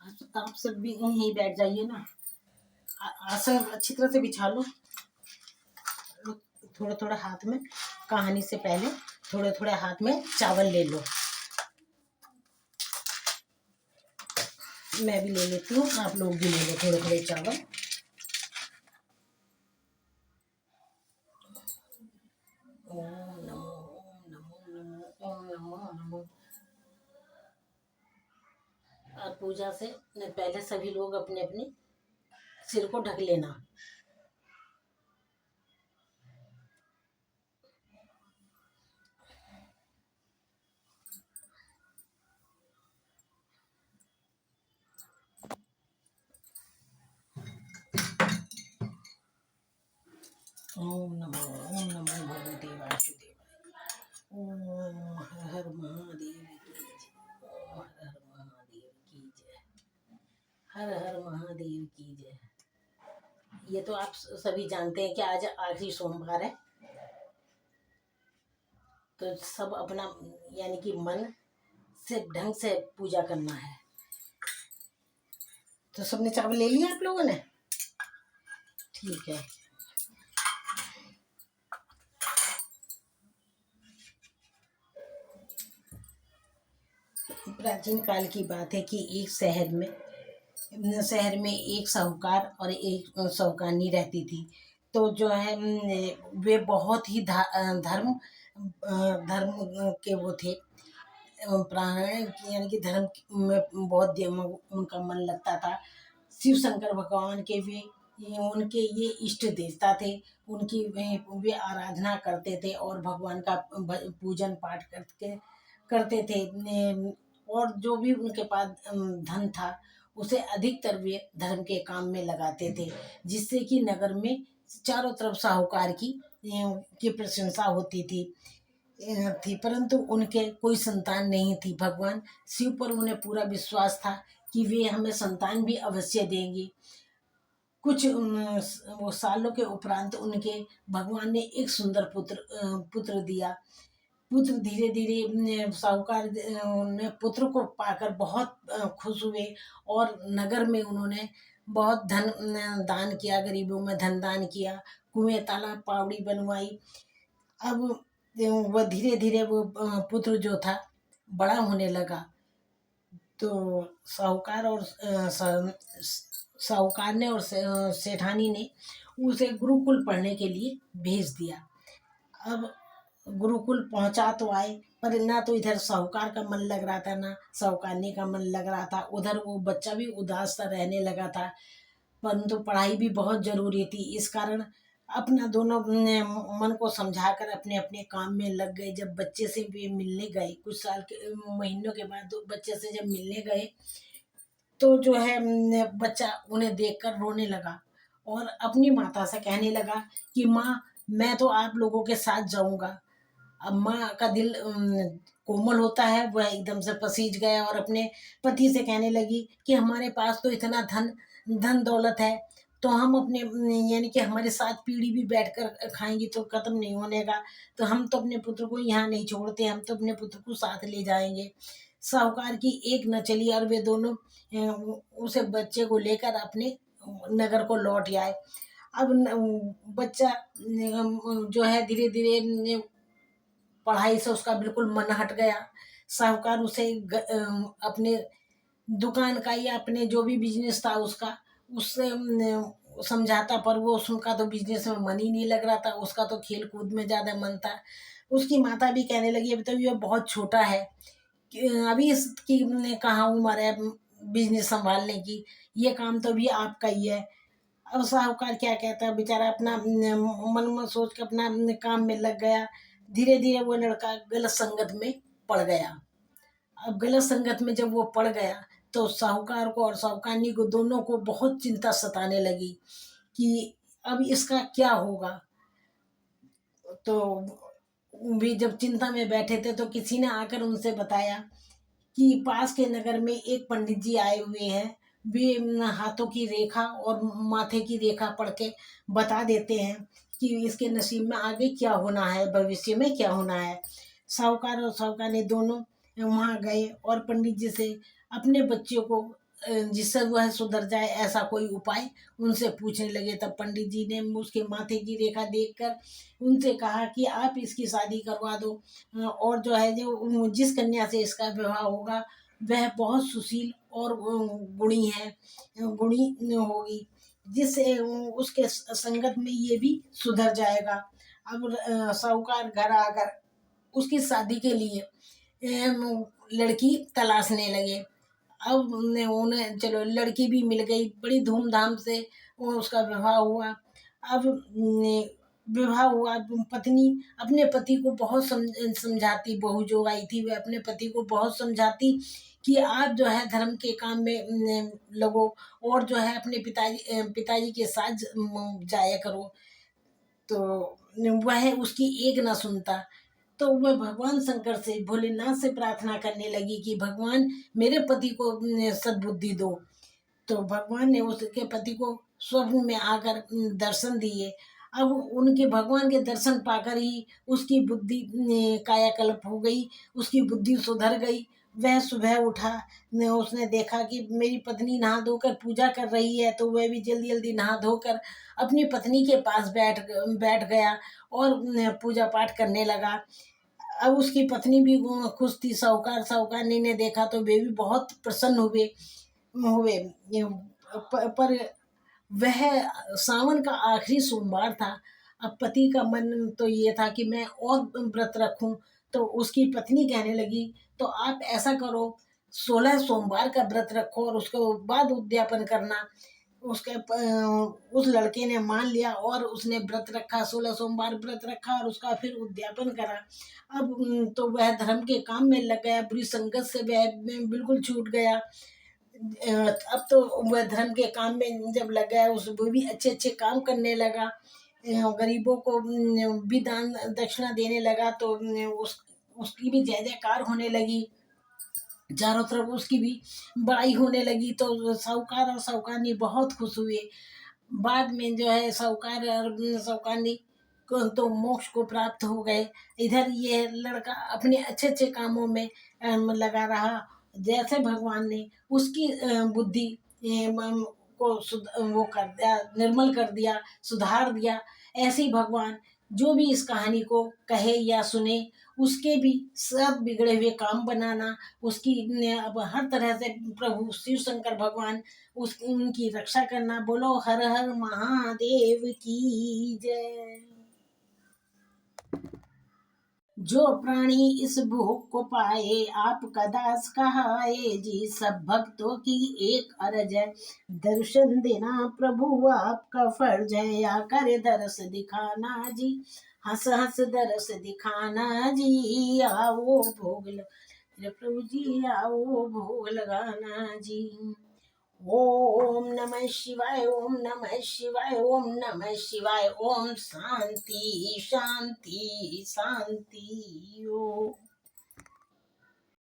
आप सब भी यहीं बैठ जाइए ना। आसन अच्छी तरह से बिछा लो। थोड़ा थोड़ा हाथ में, कहानी से पहले थोड़े थोड़े हाथ में चावल ले लो। मैं भी ले लेती हूँ, आप लोग भी ले लो थोड़े थोड़े चावल। ओम नमो ओम नमो नमो ओम नमो नमो। और पूजा से पहले सभी लोग अपने अपने सिर को ढक लेना। ओम नमो भगवते वासुदेवाय। ओम हर हर महादेव की जय। ओम हर हर महादेव की जय। हर हर महादेव की जय। ये तो आप सभी जानते हैं कि आज आखिरी सोमवार है, तो सब अपना यानी कि मन से ढंग से पूजा करना है। तो सबने चावल ले लिया आप लोगों ने? ठीक है। प्राचीन काल की बात है कि एक शहर में एक साहूकार और एक साहूकारनी रहती थी। तो जो है वे बहुत ही धर्म के वो थे, प्राण यानी कि धर्म में बहुत उनका मन लगता था। शिव शंकर भगवान के उनके ये इष्ट देवता थे। उनकी वे आराधना करते थे और भगवान का पूजन पाठ करते थे। और जो भी उनके पास धन था उसे अधिकतर वे धर्म के काम में लगाते थे, जिससे कि नगर में चारों तरफ साहूकार की प्रशंसा होती थी। परंतु उनके कोई संतान नहीं थी। भगवान शिव पर उन्हें पूरा विश्वास था कि वे हमें संतान भी अवश्य देंगे। कुछ वो सालों के उपरांत उनके भगवान ने एक सुंदर पुत्र दिया। पुत्र धीरे धीरे साहूकार ने पुत्र को पाकर बहुत खुश हुए और नगर में उन्होंने बहुत धन दान किया, गरीबों में धन दान किया, कुएं तालाब पावड़ी बनवाई। अब वह धीरे धीरे वो पुत्र जो था बड़ा होने लगा। तो साहूकार ने और सेठानी ने उसे गुरुकुल पढ़ने के लिए भेज दिया। अब गुरुकुल पहुंचा तो आए, पर ना तो इधर साहूकार का मन लग रहा था ना साहूकारनी का मन लग रहा था। उधर वो बच्चा भी उदास सा रहने लगा था, परंतु पढ़ाई भी बहुत जरूरी थी। इस कारण अपना दोनों ने मन को समझाकर अपने अपने काम में लग गए। जब बच्चे से भी मिलने गए, कुछ साल के महीनों के बाद बच्चे से जब मिलने गए, तो जो है बच्चा उन्हें देखकर रोने लगा और अपनी माता से कहने लगा कि माँ, मैं तो आप लोगों के साथ जाऊंगा। अब माँ का दिल कोमल होता है, वह एकदम से पसीज गया और अपने पति से कहने लगी कि हमारे पास तो इतना धन दौलत है, तो हम अपने यानी कि हमारे साथ पीढ़ी भी बैठकर खाएंगी तो खत्म नहीं होने का। तो हम तो अपने पुत्र को यहाँ नहीं छोड़ते, हम तो अपने पुत्र को साथ ले जाएंगे। साहूकार की एक न चली और वे दोनों उसे बच्चे को लेकर अपने नगर को लौट आए। अब बच्चा जो है धीरे धीरे पढ़ाई से उसका बिल्कुल मन हट गया। साहूकार उसे अपने दुकान का या अपने जो भी बिजनेस था उससे समझाता, पर वो उसका तो बिजनेस में मन ही नहीं लग रहा था। उसका तो खेल कूद में ज़्यादा मन था। उसकी माता भी कहने लगी अभी तो ये बहुत छोटा है, अभी इसकी कहाँ उम्र है बिजनेस संभालने की, ये काम तो भी आपका ही है। अब साहूकार क्या कहता है, बेचारा अपना मन में सोच के अपना काम में लग गया। धीरे धीरे वो लड़का गलत संगत में पड़ गया। अब गलत संगत में जब वो पड़ गया तो साहूकार को और साहूकारनी को दोनों को बहुत चिंता सताने लगी कि अब इसका क्या होगा। तो भी जब चिंता में बैठे थे तो किसी ने आकर उनसे बताया कि पास के नगर में एक पंडित जी आए हुए हैं। वे हाथों की रेखा और माथे की रेखा पढ़ के बता देते हैं कि इसके नसीब में आगे क्या होना है, भविष्य में क्या होना है। साहूकार और साहूकार ने दोनों वहाँ गए और पंडित जी से अपने बच्चों को जिससे वह सुधर जाए, ऐसा कोई उपाय उनसे पूछने लगे। तब पंडित जी ने उसके माथे की रेखा देखकर उनसे कहा कि आप इसकी शादी करवा दो, और जो है जो जिस कन्या से इसका विवाह होगा वह बहुत सुशील और गुणी है, गुणी होगी, जिससे उसके संगत में ये भी सुधर जाएगा। अब साहूकार घर आकर उसकी शादी के लिए लड़की तलाशने लगे। अब उन्हें चलो लड़की भी मिल गई, बड़ी धूमधाम से उसका विवाह हुआ। अब विवाह हुआ, पत्नी अपने पति को बहुत समझाती, बहू जो आई थी वह अपने पति को बहुत समझाती कि आप जो है धर्म के काम में लगो, और जो है अपने पिताजी के साथ जाया करो। तो वह उसकी एक ना सुनता। तो वह भगवान शंकर से, भोलेनाथ से प्रार्थना करने लगी कि भगवान मेरे पति को सद्बुद्धि दो। तो भगवान ने उसके पति को स्वप्न में आकर दर्शन दिए। अब उनके भगवान के दर्शन पाकर ही उसकी बुद्धि कायाकल्प हो गई, उसकी बुद्धि सुधर गई। वह सुबह उठा, उसने देखा कि मेरी पत्नी नहा धोकर पूजा कर रही है, तो वह भी जल्दी जल्दी नहा धोकर अपनी पत्नी के पास बैठ गया और पूजा पाठ करने लगा। अब उसकी पत्नी भी खुश थी। साहूकारनी ने देखा तो वे भी बहुत प्रसन्न हुए। पर वह सावन का आखिरी सोमवार था। अब पति का मन तो ये था कि मैं और व्रत रखूं। तो उसकी पत्नी कहने लगी तो आप ऐसा करो, 16 सोमवार का व्रत रखो और उसके बाद उद्यापन करना। उस लड़के ने मान लिया और उसने व्रत रखा, 16 सोमवार व्रत रखा और उसका फिर उद्यापन करा। अब तो वह धर्म के काम में लग गया, बुरी संगत से वह बिल्कुल छूट गया। अब तो वह धर्म के काम में जब लग गया, वो भी अच्छे अच्छे काम करने लगा, गरीबों को भी दान दक्षिणा देने लगा। तो उसकी भी जय जयकार होने लगी, चारों तरफ उसकी भी बड़ाई होने लगी। तो साहूकार और साहूकारनी बहुत खुश हुए। बाद में जो है साहूकार और साहूकारनी को तो मोक्ष को प्राप्त हो गए। इधर ये लड़का अपने अच्छे अच्छे कामों में लगा रहा। जैसे भगवान ने उसकी बुद्धि को वो कर दिया, निर्मल कर दिया, सुधार दिया। ऐसे ही भगवान जो भी इस कहानी को कहे या सुने, उसके भी सब बिगड़े हुए काम बनाना, उसकी अब हर तरह से प्रभु शिव शंकर भगवान उनकी रक्षा करना। बोलो हर हर महादेव की जय। जो प्राणी इस भोग को पाए, आपका दास कहाए जी। सब भक्तों की एक अर्ज है, दर्शन देना प्रभु आपका फर्ज है। आकर दरस दिखाना जी, हंस हंस दरस दिखाना जी। आओ भोग प्रभु जी, आओ भोग लगाना जी। ओम नमः शिवाय, ओम नमः शिवाय, ओम नमः शिवाय। ओम शांति शांति शांति। ओम।